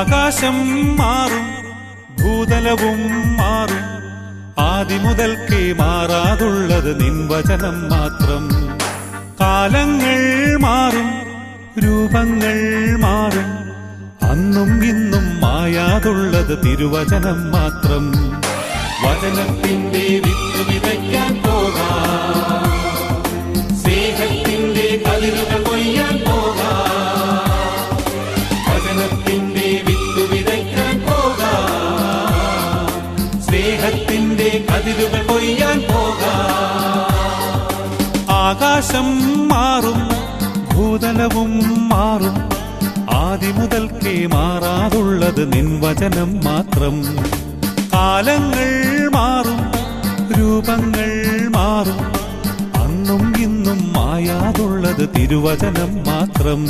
ആകാശം മാറും, ഭൂതലവും മാറും, ആദിമുതൽക്കേ മാറാതുള്ളത് നിൻ വചനം മാത്രം. കാലങ്ങൾ മാറും, രൂപങ്ങൾ മാറും, അന്നും ഇന്നും മായാതുള്ളത് തിരുവചനം മാത്രം. വചനത്തിന്റെ വിത്ത് വിതയ്ക്കാൻ പോകാം, സ്നേഹത്തിന്റെ കതിരുകൾ കൊയ്യാൻ പോകാം. വചനത്തിന്റെ വിത്ത് വിതയ്ക്കാൻ പോകാം, സ്നേഹത്തിന്റെ കതിരുകൾ കൊയ്യാൻ പോകാം. ആകാശം മാറും, ഭൂതലവും മാറും, ആദിമുതൽക്കേ മാറാതുള്ളത് നിൻ വചനം മാത്രം. കാലങ്ങൾ മാറും, രൂപങ്ങൾ മാറും, അന്നും ഇന്നും മായാതുള്ളത് തിരുവചനം മാത്രം.